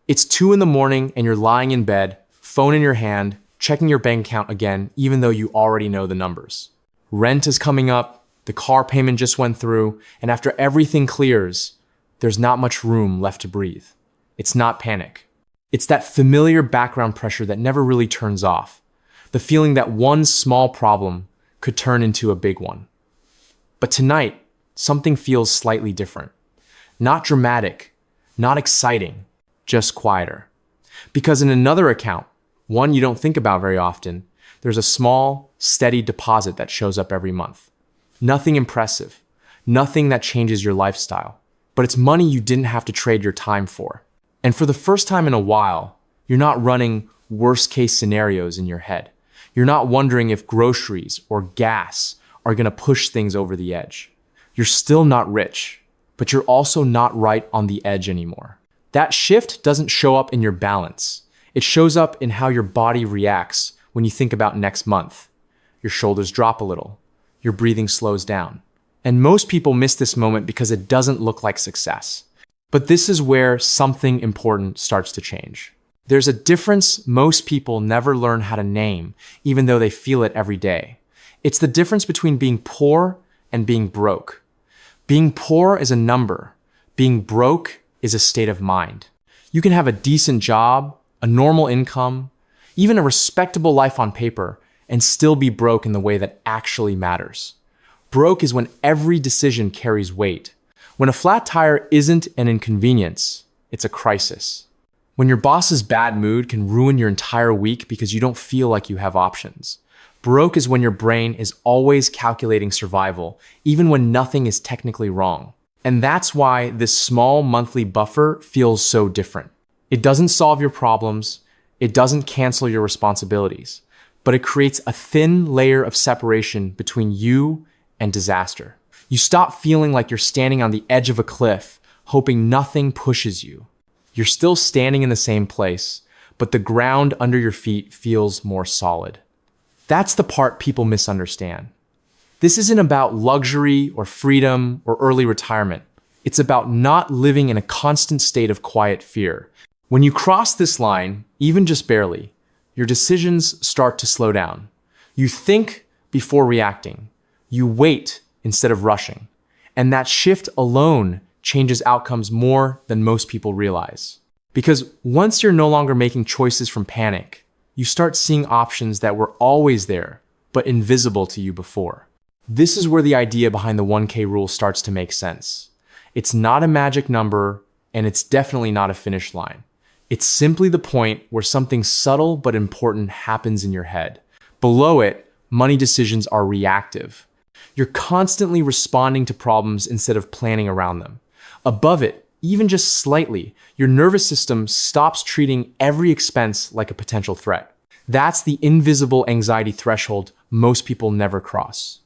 It's 2 in the morning and you're lying in bed, phone in your hand, checking your bank account again, even though you already know the numbers. Rent is coming up, the car payment just went through, and after everything clears, there's not much room left to breathe. It's not panic. It's that familiar background pressure that never really turns off. The feeling that one small problem could turn into a big one. But tonight, something feels slightly different. Not dramatic, not exciting, just quieter. Because in another account, one you don't think about very often, there's a small, steady deposit that shows up every month. Nothing impressive, nothing that changes your lifestyle, but it's money you didn't have to trade your time for. And for the first time in a while, you're not running worst-case scenarios in your head. You're not wondering if groceries or gas are going to push things over the edge. You're still not rich, but you're also not right on the edge anymore. That shift doesn't show up in your balance. It shows up in how your body reacts when you think about next month. Your shoulders drop a little. Your breathing slows down. And most people miss this moment because it doesn't look like success. But this is where something important starts to change. There's a difference most people never learn how to name, even though they feel it every day. It's the difference between being poor and being broke. Being poor is a number. Being broke is a state of mind. You can have a decent job, a normal income, even a respectable life on paper, and still be broke in the way that actually matters. Broke is when every decision carries weight. When a flat tire isn't an inconvenience, it's a crisis. When your boss's bad mood can ruin your entire week because you don't feel like you have options. Broke is when your brain is always calculating survival, even when nothing is technically wrong. And that's why this small monthly buffer feels so different. It doesn't solve your problems, it doesn't cancel your responsibilities, but it creates a thin layer of separation between you and disaster. You stop feeling like you're standing on the edge of a cliff, hoping nothing pushes you. You're still standing in the same place, but the ground under your feet feels more solid. That's the part people misunderstand. This isn't about luxury or freedom or early retirement. It's about not living in a constant state of quiet fear. When you cross this line, even just barely, your decisions start to slow down. You think before reacting. You wait instead of rushing. And that shift alone changes outcomes more than most people realize. Because once you're no longer making choices from panic, you start seeing options that were always there, but invisible to you before. This is where the idea behind the 1K rule starts to make sense. It's not a magic number, and it's definitely not a finish line. It's simply the point where something subtle but important happens in your head. Below it, money decisions are reactive. You're constantly responding to problems instead of planning around them. Above it, even just slightly, your nervous system stops treating every expense like a potential threat. That's the invisible anxiety threshold most people never cross.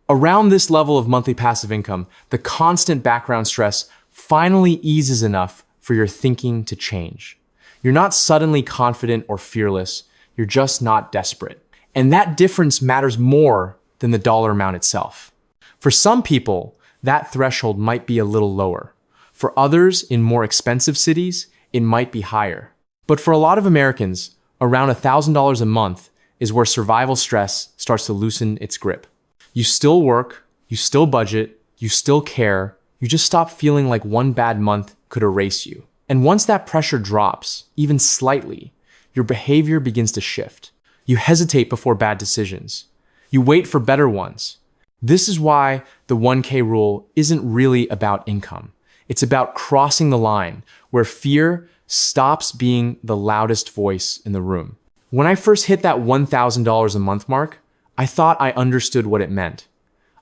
Around this level of monthly passive income, the constant background stress finally eases enough for your thinking to change. You're not suddenly confident or fearless, you're just not desperate. And that difference matters more than the dollar amount itself. For some people, that threshold might be a little lower. For others, in more expensive cities, it might be higher. But for a lot of Americans, around $1,000 a month is where survival stress starts to loosen its grip. You still work, you still budget, you still care, you just stop feeling like one bad month could erase you. And once that pressure drops, even slightly, your behavior begins to shift. You hesitate before bad decisions. You wait for better ones. This is why the 1K rule isn't really about income. It's about crossing the line where fear stops being the loudest voice in the room. When I first hit that $1,000 a month mark, I thought I understood what it meant.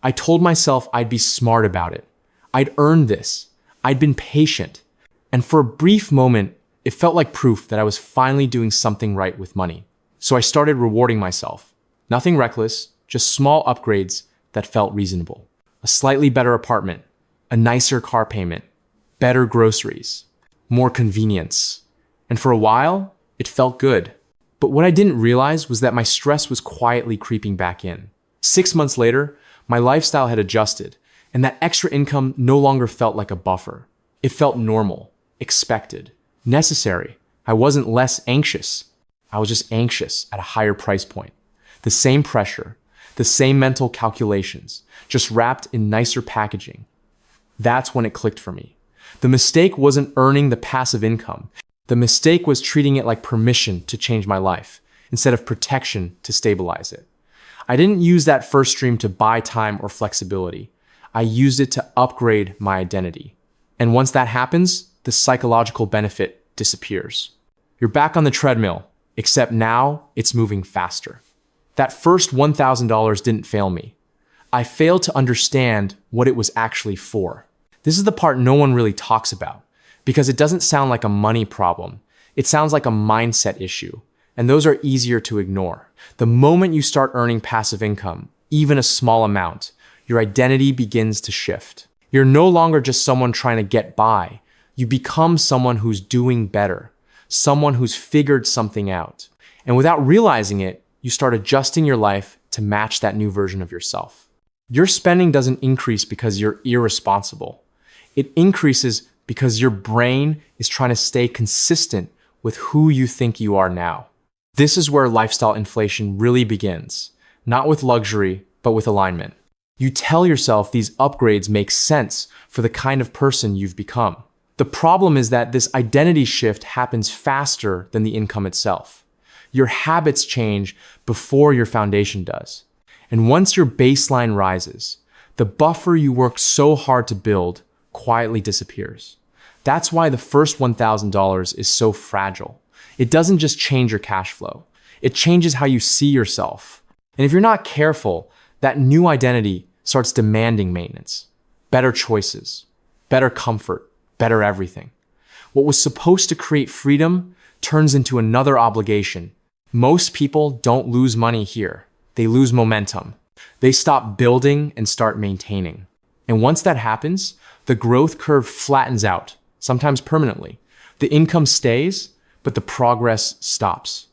I told myself I'd be smart about it. I'd earned this. I'd been patient. And for a brief moment, it felt like proof that I was finally doing something right with money. So I started rewarding myself. Nothing reckless, just small upgrades that felt reasonable. A slightly better apartment, a nicer car payment, better groceries, more convenience. And for a while, it felt good. But what I didn't realize was that my stress was quietly creeping back in. 6 months later, my lifestyle had adjusted, and that extra income no longer felt like a buffer. It felt normal, expected, necessary, I wasn't less anxious. I was just anxious at a higher price point. The same pressure, the same mental calculations, just wrapped in nicer packaging. That's when it clicked for me. The mistake wasn't earning the passive income. The mistake was treating it like permission to change my life instead of protection to stabilize it. I didn't use that first stream to buy time or flexibility. I used it to upgrade my identity. And once that happens, the psychological benefit disappears. You're back on the treadmill, except now it's moving faster. That first $1,000 didn't fail me. I failed to understand what it was actually for. This is the part no one really talks about, because it doesn't sound like a money problem. It sounds like a mindset issue, and those are easier to ignore. The moment you start earning passive income, even a small amount, your identity begins to shift. You're no longer just someone trying to get by. You become someone who's doing better, someone who's figured something out. And without realizing it, you start adjusting your life to match that new version of yourself. Your spending doesn't increase because you're irresponsible. It increases because your brain is trying to stay consistent with who you think you are now. This is where lifestyle inflation really begins, not with luxury, but with alignment. You tell yourself these upgrades make sense for the kind of person you've become. The problem is that this identity shift happens faster than the income itself. Your habits change before your foundation does. And once your baseline rises, the buffer you worked so hard to build quietly disappears. That's why the first $1,000 is so fragile. It doesn't just change your cash flow. It changes how you see yourself. And if you're not careful, that new identity starts demanding maintenance, better choices, better comfort, better everything. What was supposed to create freedom turns into another obligation. Most people don't lose money here. They lose momentum. They stop building and start maintaining. And once that happens, the growth curve flattens out, sometimes permanently. The income stays, but the progress stops.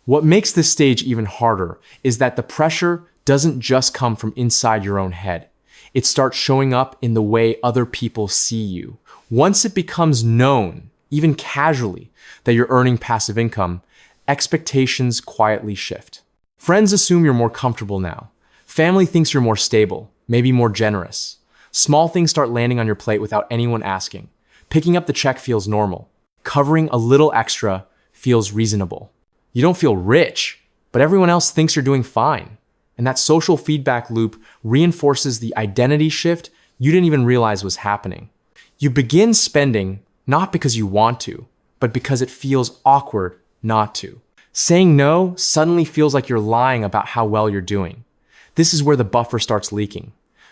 What makes this stage even harder is that the pressure doesn't just come from inside your own head. It starts showing up in the way other people see you. Once it becomes known, even casually, that you're earning passive income, expectations quietly shift. Friends assume you're more comfortable now. Family thinks you're more stable, maybe more generous. Small things start landing on your plate without anyone asking. Picking up the check feels normal. Covering a little extra feels reasonable. You don't feel rich, but everyone else thinks you're doing fine. And that social feedback loop reinforces the identity shift you didn't even realize was happening. You begin spending not because you want to, but because it feels awkward not to. Saying no suddenly feels like you're lying about how well you're doing. This is where the buffer starts leaking.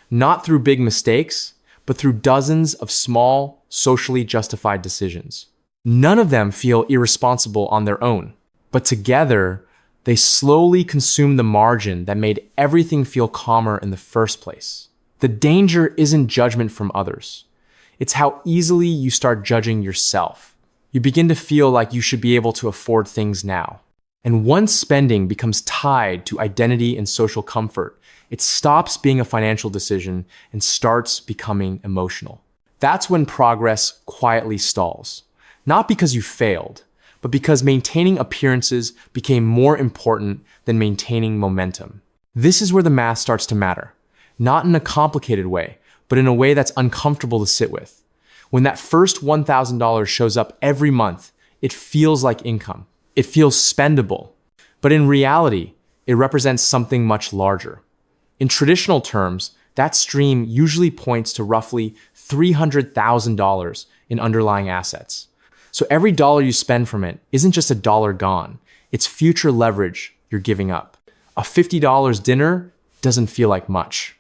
Not through big mistakes, but through dozens of small, socially justified decisions. None of them feel irresponsible on their own, but together, they slowly consume the margin that made everything feel calmer in the first place. The danger isn't judgment from others. It's how easily you start judging yourself. You begin to feel like you should be able to afford things now. And once spending becomes tied to identity and social comfort, it stops being a financial decision and starts becoming emotional. That's when progress quietly stalls. Not because you failed, but because maintaining appearances became more important than maintaining momentum. This is where the math starts to matter. Not in a complicated way, but in a way that's uncomfortable to sit with. When that first $1,000 shows up every month, it feels like income. It feels spendable. But in reality, it represents something much larger. In traditional terms, that stream usually points to roughly $300,000 in underlying assets. So every dollar you spend from it isn't just a dollar gone. It's future leverage you're giving up. A $50 dinner doesn't feel like much.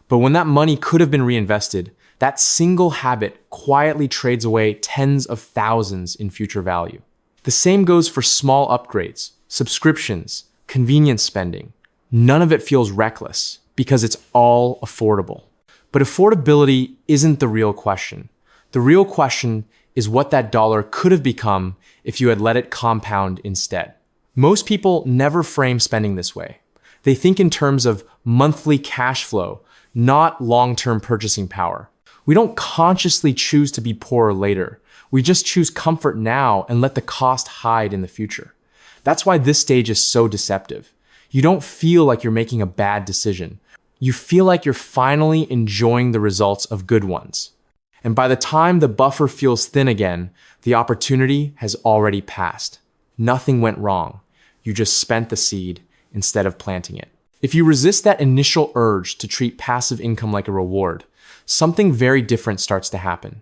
But when that money could have been reinvested, that single habit quietly trades away tens of thousands in future value. The same goes for small upgrades, subscriptions, convenience spending. None of it feels reckless because it's all affordable. But affordability isn't the real question. The real question is what that dollar could have become if you had let it compound instead. Most people never frame spending this way. They think in terms of monthly cash flow, not long-term purchasing power. We don't consciously choose to be poorer later. We just choose comfort now and let the cost hide in the future. That's why this stage is so deceptive. You don't feel like you're making a bad decision. You feel like you're finally enjoying the results of good ones. And by the time the buffer feels thin again, the opportunity has already passed. Nothing went wrong. You just spent the seed instead of planting it. If you resist that initial urge to treat passive income like a reward, something very different starts to happen.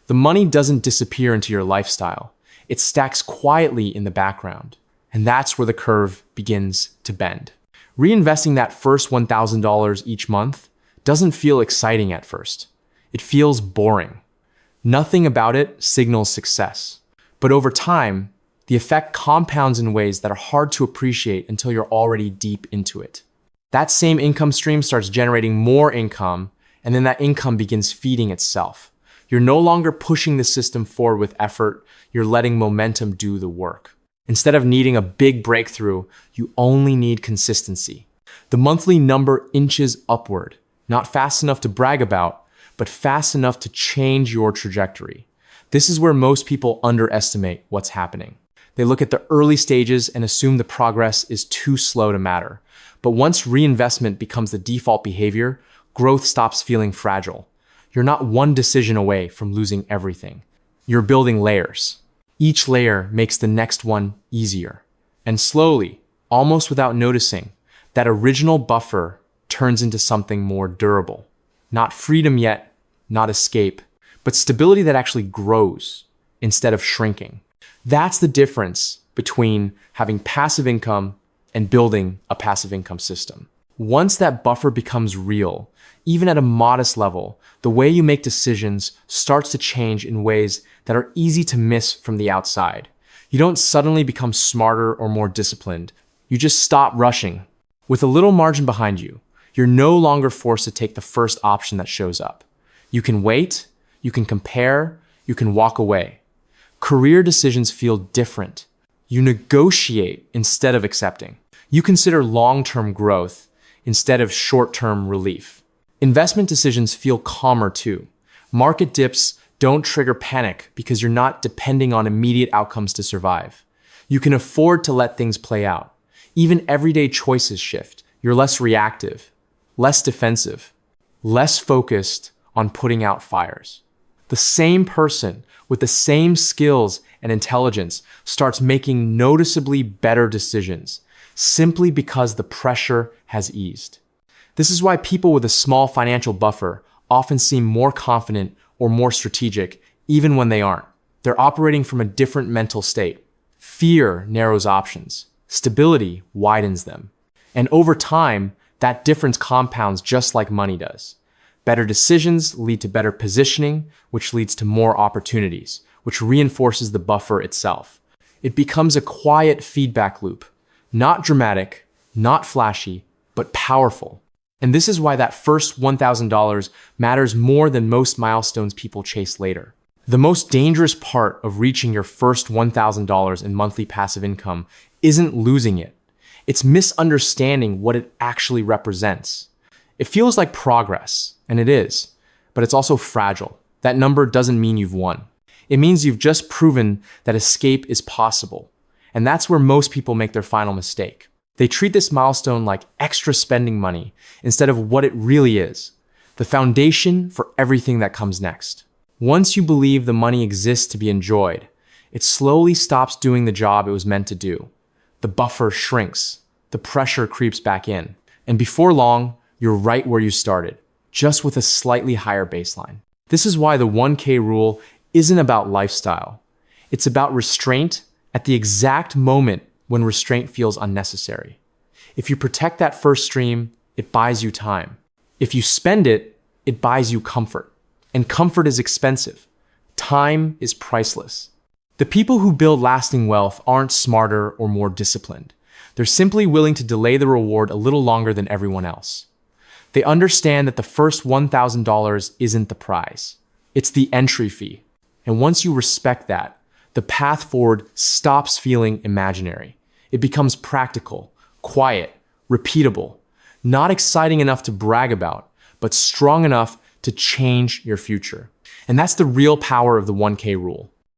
The money doesn't disappear into your lifestyle. It stacks quietly in the background. And that's where the curve begins to bend. Reinvesting that first $1,000 each month doesn't feel exciting at first. It feels boring. Nothing about it signals success. But over time, the effect compounds in ways that are hard to appreciate until you're already deep into it. That same income stream starts generating more income, and then that income begins feeding itself. You're no longer pushing the system forward with effort, you're letting momentum do the work. Instead of needing a big breakthrough, you only need consistency. The monthly number inches upward, not fast enough to brag about, but fast enough to change your trajectory. This is where most people underestimate what's happening. They look at the early stages and assume the progress is too slow to matter. But once reinvestment becomes the default behavior, growth stops feeling fragile. You're not one decision away from losing everything. You're building layers. Each layer makes the next one easier. And slowly, almost without noticing, that original buffer turns into something more durable. Not freedom yet, not escape, but stability that actually grows instead of shrinking. That's the difference between having passive income and building a passive income system. Once that buffer becomes real, even at a modest level, the way you make decisions starts to change in ways that are easy to miss from the outside. You don't suddenly become smarter or more disciplined. You just stop rushing. With a little margin behind you, you're no longer forced to take the first option that shows up. You can wait, you can compare, you can walk away. Career decisions feel different. You negotiate instead of accepting. You consider long-term growth instead of short-term relief. Investment decisions feel calmer too. Market dips don't trigger panic because you're not depending on immediate outcomes to survive. You can afford to let things play out. Even everyday choices shift. You're less reactive, less defensive, less focused on putting out fires. The same person with the same skills and intelligence starts making noticeably better decisions simply because the pressure has eased. This is why people with a small financial buffer often seem more confident or more strategic, even when they aren't. They're operating from a different mental state. Fear narrows options. Stability widens them. And over time, that difference compounds just like money does. Better decisions lead to better positioning, which leads to more opportunities, which reinforces the buffer itself. It becomes a quiet feedback loop. Not dramatic, not flashy, but powerful. And this is why that first $1,000 matters more than most milestones people chase later. The most dangerous part of reaching your first $1,000 in monthly passive income isn't losing it. It's misunderstanding what it actually represents. It feels like progress, and it is, but it's also fragile. That number doesn't mean you've won. It means you've just proven that escape is possible. And that's where most people make their final mistake. They treat this milestone like extra spending money instead of what it really is, the foundation for everything that comes next. Once you believe the money exists to be enjoyed, it slowly stops doing the job it was meant to do. The buffer shrinks, the pressure creeps back in, and before long, you're right where you started, just with a slightly higher baseline. This is why the 1K rule isn't about lifestyle. It's about restraint at the exact moment when restraint feels unnecessary. If you protect that first stream, it buys you time. If you spend it, it buys you comfort. And comfort is expensive. Time is priceless. The people who build lasting wealth aren't smarter or more disciplined. They're simply willing to delay the reward a little longer than everyone else. They understand that the first $1,000 isn't the prize. It's the entry fee. And once you respect that, the path forward stops feeling imaginary. It becomes practical, quiet, repeatable, not exciting enough to brag about, but strong enough to change your future. And that's the real power of the 1K rule.